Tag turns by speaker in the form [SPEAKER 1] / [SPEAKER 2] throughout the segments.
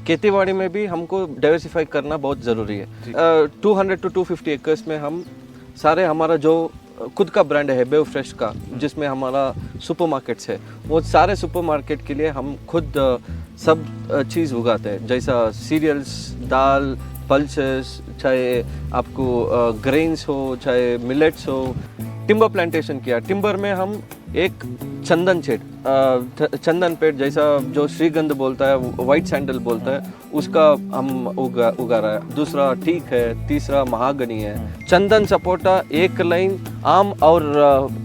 [SPEAKER 1] खेतीबाड़ी में भी हमको डाइवर्सिफाई करना बहुत ज़रूरी है। 200 to 250 एकर्स में हम सारे हमारा जो खुद का ब्रांड है हेबेव फ्रेश का, जिसमें हमारा सुपरमार्केट्स है, वो सारे सुपरमार्केट के लिए हम खुद सब चीज़ उगाते हैं, जैसा सीरियल्स, दाल, पल्सेस, चाहे आपको ग्रेन्स हो, चाहे मिलेट्स हो। टिम्बर प्लांटेशन किया। टिम्बर में हम एक चंदन चंदन पेड़ जैसा जो श्रीगंध बोलता है, वाइट सैंडल बोलता है, उसका हम उगा रहा है। दूसरा टीक है, तीसरा महागनी है। चंदन सपोटा, एक लाइन आम और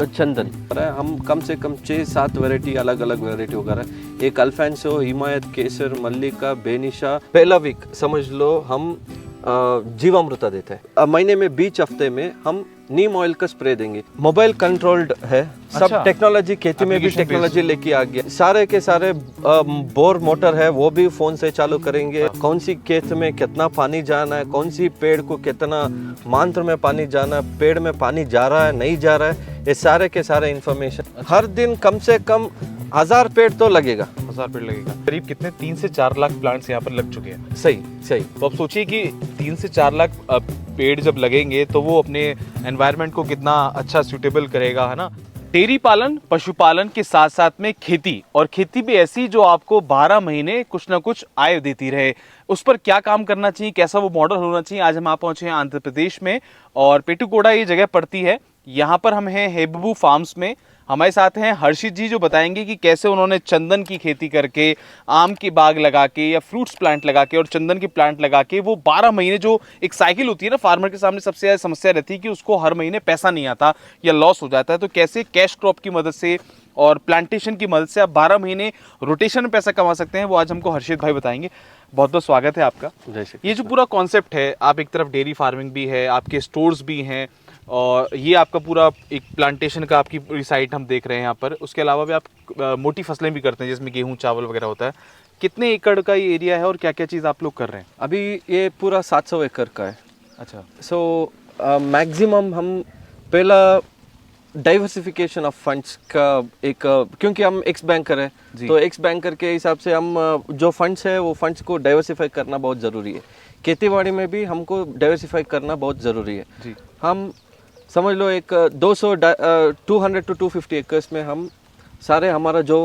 [SPEAKER 1] चंदन। हम कम से कम 6-7 वैरायटी अलग अलग वैरायटी उगा रहे हैं। एक अल्फांसो, हिमायत, केसर, मल्लिका, बेनिशा, पहला वीक समझ लो हम जीवामृता देते हैं। महीने में 20 हफ्ते में हम नीम ऑयल का स्प्रे देंगे। मोबाइल कंट्रोल्ड है सब। टेक्नोलॉजी खेती में भी टेक्नोलॉजी लेके आ गया। सारे के सारे बोर मोटर है, वो भी फोन से चालू करेंगे। कौन सी खेत में कितना पानी जाना है, कौन सी पेड़ को कितना मात्रा में पानी जाना है, पेड़ में पानी जा रहा है नहीं जा रहा है, ये सारे के सारे इंफॉर्मेशन। हर दिन कम से कम 1000 पेड़ तो लगेगा।
[SPEAKER 2] 1000 पेड़ लगेगा। करीब कितने 3 से 4 लाख प्लांट्स यहाँ पर लग चुके हैं।
[SPEAKER 1] सही।
[SPEAKER 2] तो अब सोचिए कि 3 से 4 लाख पेड़ जब लगेंगे तो वो अपने एनवायरनमेंट को कितना अच्छा सूटेबल करेगा, है ना। डेयरी पालन, पशुपालन के साथ साथ में खेती, और खेती भी ऐसी जो आपको 12 महीने कुछ ना कुछ आय देती रहे। उस पर क्या काम करना चाहिए, कैसा वो मॉडल होना चाहिए। आज हम आप पहुंचे हैं आंध्र प्रदेश में, और पेटुकोड़ा ये जगह पड़ती है। यहाँ पर हम हैं हेबेव फार्म्स में। हमारे साथ हैं हर्षित जी, जो बताएंगे कि कैसे उन्होंने चंदन की खेती करके, आम की बाग लगा के, या फ्रूट्स प्लांट लगा के और चंदन के प्लांट लगा के, वो 12 महीने, जो एक साइकिल होती है ना, फार्मर के सामने सबसे ज़्यादा समस्या रहती है कि उसको हर महीने पैसा नहीं आता या लॉस हो जाता है, तो कैसे कैश क्रॉप की मदद से और प्लांटेशन की मदद से आप 12 महीने रोटेशन में पैसा कमा सकते हैं, वो आज हमको हर्षित भाई बताएंगे। बहुत बहुत स्वागत है आपका। ये जो पूरा कॉन्सेप्ट है, आप एक तरफ डेयरी फार्मिंग भी है, आपके स्टोर्स भी हैं, और ये आपका पूरा एक प्लांटेशन का आपकी पूरी साइट हम देख रहे हैं यहाँ पर। उसके अलावा भी आप मोटी फसलें भी करते हैं, जिसमें गेहूं, चावल वगैरह होता है। कितने एकड़ का ये एरिया है और क्या क्या चीज़ आप लोग कर रहे हैं?
[SPEAKER 1] अभी ये पूरा 700 एकड़ का है।
[SPEAKER 2] अच्छा।
[SPEAKER 1] सो मैक्सिमम हम पहला डाइवर्सिफिकेशन ऑफ फंड्स का एक, क्योंकि हम एक्स बैंकर है, तो एक्स बैंकर के हिसाब से हम जो फंड्स है वो फंड्स को डाइवर्सिफाई करना बहुत ज़रूरी है। खेतीबाड़ी में भी हमको डाइवर्सिफाई करना बहुत ज़रूरी है जी। हम समझ लो एक 200 to 250 एकर्स में हम सारे हमारा जो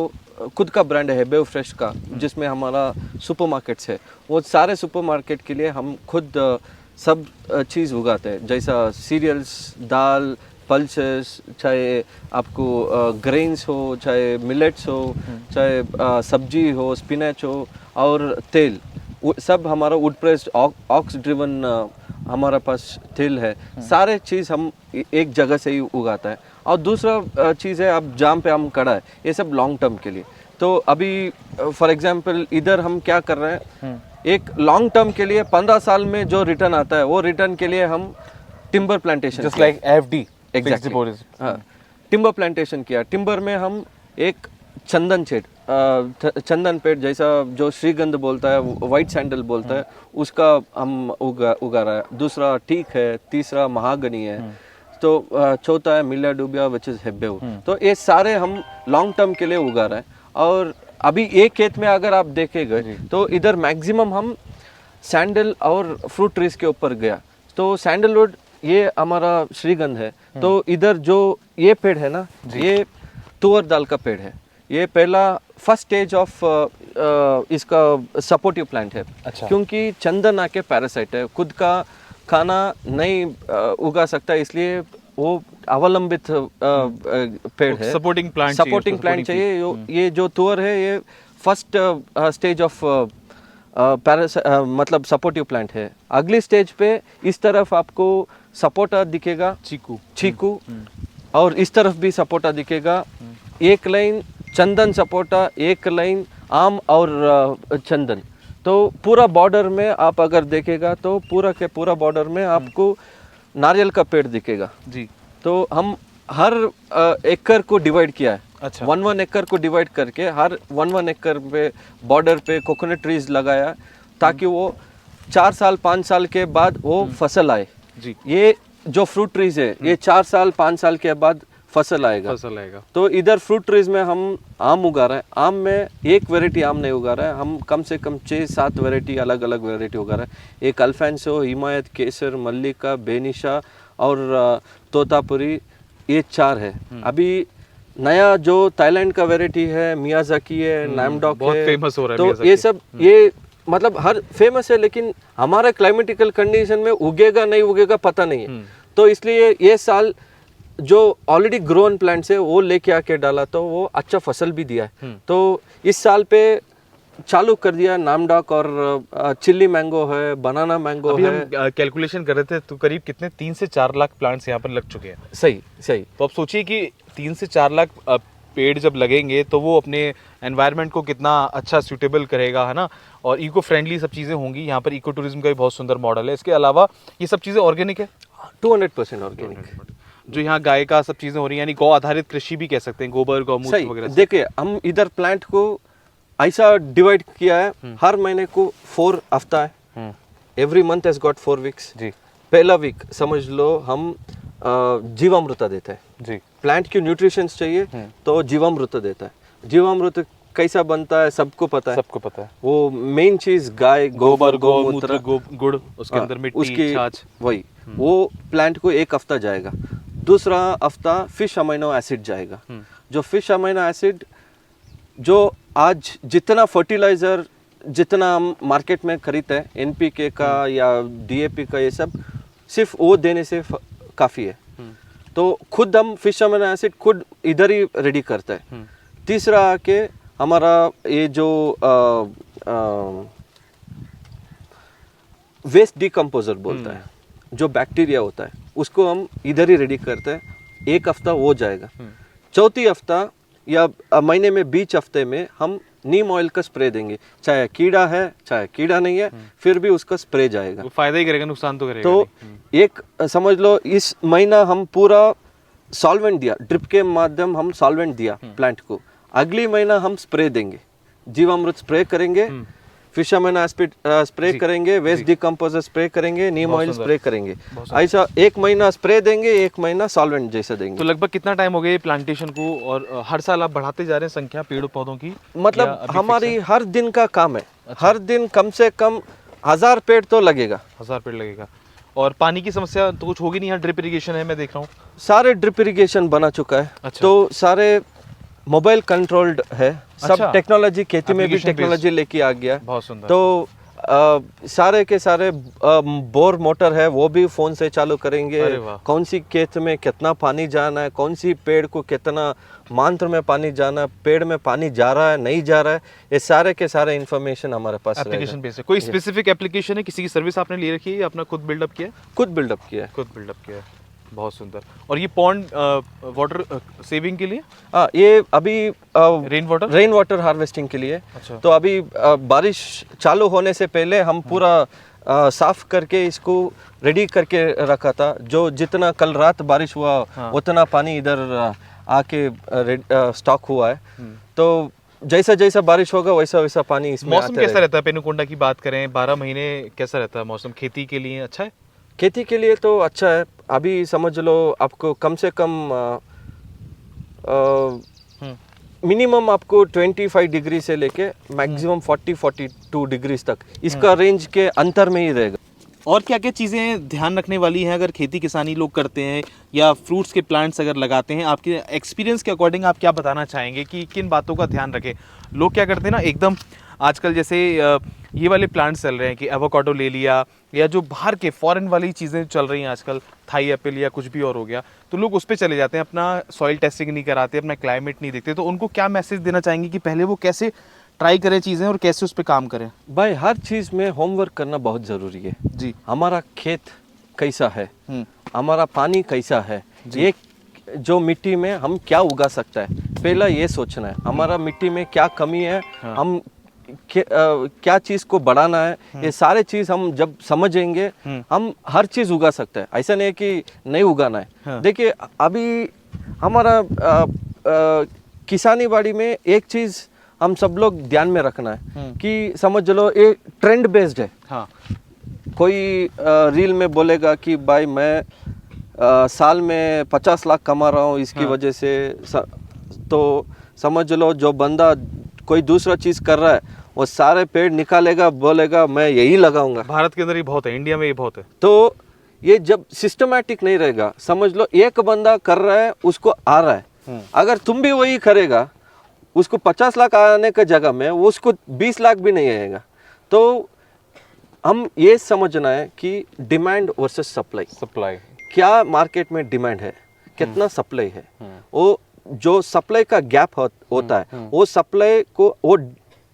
[SPEAKER 1] खुद का ब्रांड है हेबेव फ्रेश का, जिसमें हमारा सुपरमार्केट्स है, वो सारे सुपरमार्केट के लिए हम खुद सब चीज़ उगाते हैं, जैसा सीरियल्स, दाल, पल्सेस, चाहे आपको ग्रेन्स हो, चाहे मिलेट्स हो, चाहे सब्जी हो, स्पिनच हो, और तेल, सब हमारा वुड प्रेस्ड ऑक्स ड्रिवन हमारा पास तेल है। सारे चीज़ हम एक जगह से ही उगाता है। और दूसरा चीज़ है, अब जहाँ पे हम खड़ा है, ये सब लॉन्ग टर्म के लिए। तो अभी फॉर एग्जांपल इधर हम क्या कर रहे हैं, एक लॉन्ग टर्म के लिए 15 साल में जो रिटर्न आता है, वो रिटर्न के लिए हम timber plantation,
[SPEAKER 2] just like FD,
[SPEAKER 1] exactly, हाँ, टिम्बर प्लांटेशन किया। टिम्बर में हम एक चंदन पेड़ जैसा जो श्रीगंध बोलता है, वाइट सैंडल बोलता है, उसका हम उगा रहा है। दूसरा टीक है, तीसरा महागनी है, तो चौथा है मिलियाडुबिया विच इज हेबेव। तो ये सारे हम लॉन्ग टर्म के लिए उगा रहे हैं। और अभी एक खेत में अगर आप देखेंगे तो इधर मैक्सिमम हम सैंडल और फ्रूट ट्रीज के ऊपर गया। तो सैंडलवुड ये हमारा श्रीगंध है। तो इधर जो ये पेड़ है ना, ये तुअर दाल का पेड़ है। ये पहला फर्स्ट स्टेज ऑफ इसका सपोर्टिव प्लांट है। अच्छा। क्योंकि चंदन आके पैरासाइट है, खुद का खाना नहीं उगा सकता, इसलिए वो अवलंबित पेड़ है।
[SPEAKER 2] सपोर्टिंग प्लांट
[SPEAKER 1] चाहिए। ये जो तुअर है, ये फर्स्ट स्टेज ऑफ मतलब सपोर्टिव प्लांट है। अगली स्टेज पे इस तरफ आपको सपोर्टा दिखेगा, चीकू, और इस तरफ भी सपोर्टा दिखेगा। एक लाइन चंदन सपोटा, एक लाइन आम और चंदन। तो पूरा बॉर्डर में आप अगर देखेगा तो पूरा के पूरा बॉर्डर में आपको नारियल का पेड़ दिखेगा जी। तो हम हर एकड़ को डिवाइड किया है। अच्छा। 1 एकड़ को डिवाइड करके हर 1 एकड़ पे बॉर्डर पे कोकोनट ट्रीज लगाया, ताकि वो 4 साल 5 साल के बाद वो फसल आए जी। ये जो फ्रूट ट्रीज है, ये 4 साल 5 साल के बाद फसल आएगा।
[SPEAKER 2] फसल आएगा।
[SPEAKER 1] तो इधर फ्रूट ट्रीज में हम आम उगा रहे हैं। आम में एक वैरायटी आम नहीं उगा रहे हैं, हम कम से कम 6-7 वैरायटी अलग अलग वैरायटी उगा रहे हैं। एक अल्फांसो, हिमायत, केसर, मल्लिका, बेनिशा और तोतापुरी, ये 4 है। अभी नया जो थाईलैंड का वैरायटी है, मियाजाकी है, नामडॉक
[SPEAKER 2] बहुत
[SPEAKER 1] है,
[SPEAKER 2] फेमस हो रहा है
[SPEAKER 1] तो
[SPEAKER 2] मियाजाकी।
[SPEAKER 1] ये सब ये मतलब हर फेमस है, लेकिन हमारे क्लाइमेटिकल कंडीशन में उगेगा नहीं उगेगा पता नहीं है। तो इसलिए ये साल जो ऑलरेडी ग्रोन प्लांट्स है वो लेके आके डाला, तो वो अच्छा फसल भी दिया है। तो इस साल पे चालू कर दिया नामडॉक, और चिल्ली मैंगो है, बनाना मैंगो
[SPEAKER 2] अभी
[SPEAKER 1] है।
[SPEAKER 2] हम कैलकुलेशन कर रहे थे तो करीब कितने 3 से 4 लाख प्लांट्स यहाँ पर लग चुके हैं।
[SPEAKER 1] सही सही।
[SPEAKER 2] तो आप सोचिए कि 3 से 4 लाख पेड़ जब लगेंगे तो वो अपने एनवायरनमेंट को कितना अच्छा सूटेबल करेगा, है ना। और इको फ्रेंडली सब चीज़ें होंगी। यहाँ पर इको टूरिज्म का भी बहुत सुंदर मॉडल है। इसके अलावा ये सब चीज़ें ऑर्गेनिक है,
[SPEAKER 1] 200% ऑर्गेनिक।
[SPEAKER 2] जो यहाँ गाय का सब चीज़ें हो रही हैं, यानी गौ आधारित कृषि भी कह सकते हैं, गोबर गौमूत्र
[SPEAKER 1] सही।
[SPEAKER 2] वगैरह से।
[SPEAKER 1] देखिए हम इधर प्लांट को ऐसा डिवाइड किया है, हर महीने को 4 हफ्ता है। Every month has got 4 weeks.
[SPEAKER 2] जी
[SPEAKER 1] पहला वीक समझ लो हम जीवामृत देते हैं।
[SPEAKER 2] जी।
[SPEAKER 1] प्लांट की न्यूट्रिशंस चाहिए तो जीवामृत देता है। जीवामृत कैसा बनता है सबको पता है।
[SPEAKER 2] सबको पता है।
[SPEAKER 1] वो मेन चीज गाय, गोबर, गौमूत्र,
[SPEAKER 2] गुड़, उसके अंदर मिट्टी,
[SPEAKER 1] उसकी
[SPEAKER 2] छाछ,
[SPEAKER 1] वही वो प्लांट को 1 हफ्ता जाएगा। दूसरा हफ्ता फिश अमीनो एसिड जाएगा। जो फिश अमीनो एसिड जो आज जितना फर्टिलाइजर जितना हम मार्केट में खरीदते हैं, एनपीके का या डीएपी का, ये सब सिर्फ वो देने से काफ़ी है। तो खुद हम फिश अमीनो एसिड खुद इधर ही रेडी करते हैं। तीसरा आके हमारा ये जो वेस्ट डिकम्पोजर बोलता है, जो बैक्टीरिया होता है, उसको हम इधर ही रेडी करते हैं। 1 हफ्ता वो जाएगा। चौथी हफ्ता या महीने में 20 हफ्ते में हम नीम ऑयल का स्प्रे देंगे। चाहे कीड़ा है चाहे कीड़ा नहीं है, फिर भी उसका स्प्रे जाएगा।
[SPEAKER 2] वो फायदा ही करेगा, नुकसान तो करेगा
[SPEAKER 1] तो
[SPEAKER 2] नहीं।
[SPEAKER 1] एक समझ लो इस महीना हम पूरा सॉल्वेंट दिया, ड्रिप के माध्यम हम सॉल्वेंट दिया प्लांट को। अगली महीना हम स्प्रे देंगे, जीवामृत स्प्रे करेंगे, फिश अमीनो एसिड स्प्रे करेंगे, वेस्ट डिकम्पोजर स्प्रे करेंगे, नीम ऑयल स्प्रे करेंगे। ऐसा 1 महीना स्प्रे देंगे, 1 महीना सॉल्वेंट जैसा देंगे।
[SPEAKER 2] तो लगभग कितना टाइम हो गया ये प्लांटेशन को, और हर साल आप बढ़ाते जा रहे हैं संख्या पेड़ पौधों की?
[SPEAKER 1] मतलब हमारी हर दिन का काम है। हर दिन कम से कम 1000 पेड़ तो लगेगा।
[SPEAKER 2] 1000 पेड़ लगेगा। और पानी की समस्या तो कुछ होगी नहीं, यहाँ ड्रिप इरिगेशन है, मैं देख रहा हूँ
[SPEAKER 1] सारे ड्रिप इरिगेशन बना चुका है।
[SPEAKER 2] अच्छा।
[SPEAKER 1] तो सारे मोबाइल कंट्रोल्ड है। सब
[SPEAKER 2] अच्छा।
[SPEAKER 1] टेक्नोलॉजी, खेती में भी
[SPEAKER 2] Application
[SPEAKER 1] टेक्नोलॉजी लेके आ गया।
[SPEAKER 2] बहुत सुंदर।
[SPEAKER 1] तो सारे के सारे बोर मोटर है, वो भी फोन से चालू करेंगे।
[SPEAKER 2] अरे वाह।
[SPEAKER 1] कौन सी खेत में कितना पानी जाना है, कौन सी पेड़ को कितना मात्रा में पानी जाना है, पेड़ में पानी जा रहा है नहीं जा रहा है, ये सारे के सारे इन्फॉर्मेशन हमारे पास
[SPEAKER 2] एप्लीकेशन बेस है। कोई स्पेसिफिक एप्लीकेशन है, किसी की सर्विस आपने ले रखी है या अपना खुद बिल्डअप किया है?
[SPEAKER 1] खुद बिल्डअप किया है।
[SPEAKER 2] खुद बिल्डअप किया है, बहुत सुंदर। और ये पॉन्ड वाटर सेविंग के लिए,
[SPEAKER 1] ये अभी
[SPEAKER 2] रेन वाटर
[SPEAKER 1] हार्वेस्टिंग के लिए।
[SPEAKER 2] अच्छा।
[SPEAKER 1] तो अभी बारिश चालू होने से पहले हम पूरा साफ करके इसको रेडी करके रखा था। जो जितना कल रात बारिश हुआ उतना पानी इधर आके स्टॉक हुआ है। तो जैसा जैसा बारिश होगा वैसा वैसा पानी इसमें
[SPEAKER 2] मौसम
[SPEAKER 1] आते
[SPEAKER 2] कैसा रहता है? पेनुकोंडा की बात करें, 12 महीने कैसा रहता है मौसम? खेती के लिए अच्छा है?
[SPEAKER 1] खेती के लिए तो अच्छा है। अभी समझ लो आपको कम से कम मिनिमम आपको 25 डिग्री से लेके मैक्सिमम 40-42 डिग्री तक इसका रेंज के अंतर में ही रहेगा।
[SPEAKER 2] और क्या क्या चीज़ें ध्यान रखने वाली हैं अगर खेती किसानी लोग करते हैं या फ्रूट्स के प्लांट्स अगर लगाते हैं? आपके एक्सपीरियंस के अकॉर्डिंग आप क्या बताना चाहेंगे कि किन बातों का ध्यान रखें? लोग क्या करते हैं ना, एकदम आजकल जैसे ये वाले प्लांट्स चल रहे हैं कि एवोकाडो ले लिया, या जो बाहर के फॉरेन वाली चीज़ें चल रही हैं आजकल, थाई एप्पल या कुछ भी और हो गया, तो लोग उस पर चले जाते हैं, अपना सॉइल टेस्टिंग नहीं कराते, अपना क्लाइमेट नहीं देखते। तो उनको क्या मैसेज देना चाहेंगे कि पहले वो कैसे ट्राई करें चीज़ें और कैसे उस पर काम करें?
[SPEAKER 1] भाई हर चीज़ में होमवर्क करना बहुत ज़रूरी है
[SPEAKER 2] जी।
[SPEAKER 1] हमारा खेत कैसा है, हमारा पानी कैसा है, ये जो मिट्टी में हम क्या उगा सकता है, पहला ये सोचना है। हमारा मिट्टी में क्या कमी है, हम क्या चीज़ को बढ़ाना है, ये सारे चीज़ हम जब समझेंगे हम हर चीज़ उगा सकते हैं। ऐसा नहीं है कि नहीं उगाना है। देखिए अभी हमारा किसानी बाड़ी में एक चीज़ हम सब लोग ध्यान में रखना है कि समझ लो ये ट्रेंड बेस्ड है।
[SPEAKER 2] हाँ।
[SPEAKER 1] कोई रील में बोलेगा कि भाई मैं साल में 50 लाख कमा रहा हूँ इसकी वजह से तो समझ लो जो बंदा कोई दूसरा चीज़ कर रहा है वो सारे पेड़ निकालेगा, बोलेगा मैं यही लगाऊंगा।
[SPEAKER 2] भारत के अंदर ये बहुत है, इंडिया में ये बहुत है।
[SPEAKER 1] तो ये जब सिस्टमैटिक नहीं रहेगा, समझ लो एक बंदा कर रहा है उसको आ रहा है, अगर तुम भी वही करेगा उसको 50 लाख आने की जगह में उसको 20 लाख भी नहीं आएगा। तो हम ये समझना है कि डिमांड वर्सेस सप्लाई, क्या मार्केट में डिमांड है, कितना सप्लाई है। वो जो सप्लाई का गैप होता है वो सप्लाई को वो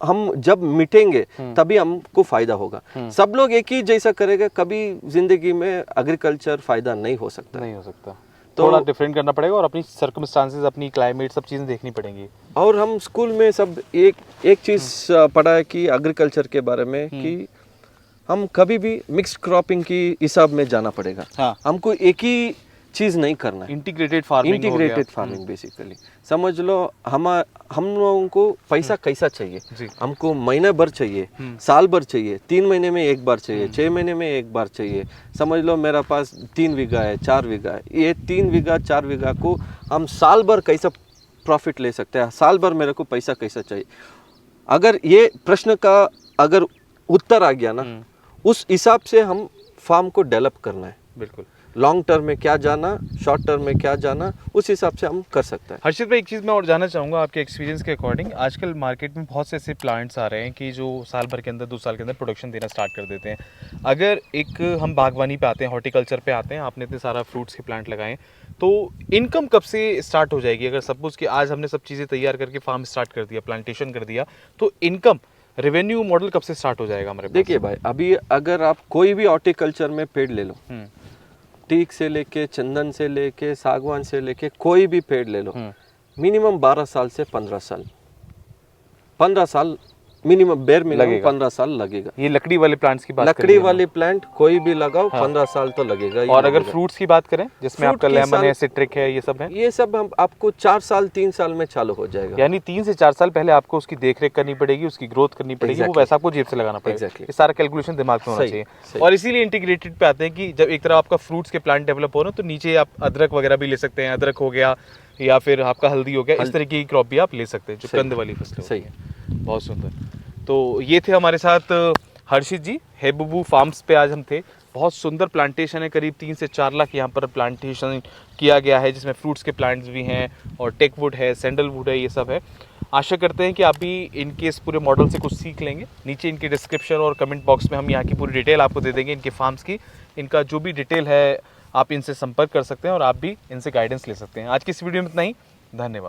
[SPEAKER 1] हम जब मिटेंगे तभी हमको फायदा होगा। सब लोग एक ही जैसा करेगा, कभी जिंदगी में एग्रीकल्चर फायदा नहीं हो सकता।
[SPEAKER 2] तो थोड़ा डिफरेंट करना पड़ेगा और अपनी सर्कमस्टांसेस, अपनी क्लाइमेट, सब चीज़ें देखनी पड़ेंगी।
[SPEAKER 1] और हम स्कूल में सब एक चीज़ पढ़ा है कि एग्रीकल्चर के बारे में कि हम कभी भी मिक्स्ड क्रॉपिंग की हिसाब में जाना पड़ेगा।
[SPEAKER 2] हाँ।
[SPEAKER 1] हमको एक ही चीज़ नहीं करना है।
[SPEAKER 2] इंटीग्रेटेड फार्मिंग
[SPEAKER 1] बेसिकली समझ लो हम लोगों को पैसा कैसा चाहिए, हमको महीने भर चाहिए, साल भर चाहिए, 3 महीने में एक बार चाहिए, 6 महीने में एक बार चाहिए। समझ लो मेरा पास 3 बीघा है, 4 बीघा है, ये 3 बीघा 4 बीघा को हम साल भर कैसा प्रॉफिट ले सकते हैं, साल भर मेरे को पैसा कैसा चाहिए। अगर ये प्रश्न का अगर उत्तर आ गया ना, उस हिसाब से हम फार्म को डेवलप करना है।
[SPEAKER 2] बिल्कुल,
[SPEAKER 1] लॉन्ग टर्म में क्या जाना, शॉर्ट टर्म में क्या जाना, उस हिसाब से हम कर सकते हैं।
[SPEAKER 2] हर्षित भाई, एक चीज़ मैं और जानना चाहूँगा आपके एक्सपीरियंस के अकॉर्डिंग। आजकल मार्केट में बहुत से ऐसे प्लांट्स आ रहे हैं कि जो साल भर के अंदर, 2 साल के अंदर प्रोडक्शन देना स्टार्ट कर देते हैं। अगर एक हम बागवानी पे आते हैं, हॉर्टिकल्चर पे आते हैं, आपने इतने सारा फ्रूट्स के प्लांट लगाए, तो इनकम कब से स्टार्ट हो जाएगी? अगर सपोज कि आज हमने सब चीज़ें तैयार करके फार्म स्टार्ट कर दिया, प्लांटेशन कर दिया, तो इनकम रेवेन्यू मॉडल कब से स्टार्ट हो जाएगा हमारे पास?
[SPEAKER 1] देखिए भाई, अभी अगर आप कोई भी हॉर्टिकल्चर में पेड़ ले लो, टीक से लेके, चंदन से लेके, सागवान से लेके, कोई भी पेड़ ले लो, मिनिमम 12 साल से 15 साल, 15 साल मिनिमम, बेर मिनिमम 15 साल लगेगा।
[SPEAKER 2] ये लकड़ी वाले प्लांट्स की बात
[SPEAKER 1] लकड़ी वाली प्लांट कोई भी लगाओ, 15 साल तो लगेगा।
[SPEAKER 2] और अगर फ्रूट्स की बात करें, जिसमें आपका लेमन है, सिट्रिक है, ये सब है,
[SPEAKER 1] ये सब हम आपको 4 साल 3 साल में चालू हो जाएगा।
[SPEAKER 2] यानी 3 से 4 साल पहले आपको उसकी देखरेख करनी पड़ेगी, उसकी ग्रोथ करनी पड़ेगी, वो वैसा आपको जेब से लगाना पड़ेगा। ये सारा कैलकुलेशन दिमाग में होना चाहिए। और इसीलिए इंटीग्रेटेड पे आते हैं कि जब एक तरफ आपका फ्रूट्स के प्लांट डेवलप हो रहे हैं, तो नीचे आप अदरक वगैरह भी ले सकते हैं। अदरक हो गया या फिर आपका हल्दी हो गया, इस तरह की क्रॉप भी आप ले सकते हैं, जो कंद वाली फसलें।
[SPEAKER 1] सही है,
[SPEAKER 2] बहुत सुंदर। तो ये थे हमारे साथ हर्षित जी, हेबुबू फार्म्स पे आज हम थे। बहुत सुंदर प्लांटेशन है, करीब 3 से 4 लाख यहाँ पर प्लांटेशन किया गया है, जिसमें फ्रूट्स के प्लांट्स भी हैं और टेकवुड है, सैंडलवुड है, ये सब है। आशा करते हैं कि आप भी इनके इस पूरे मॉडल से कुछ सीख लेंगे। नीचे इनके डिस्क्रिप्शन और कमेंट बॉक्स में हम यहाँ की पूरी डिटेल आपको दे देंगे, इनके फार्म्स की। इनका जो भी डिटेल है आप इनसे संपर्क कर सकते हैं और आप भी इनसे गाइडेंस ले सकते हैं। आज की इस वीडियो में इतना ही, धन्यवाद।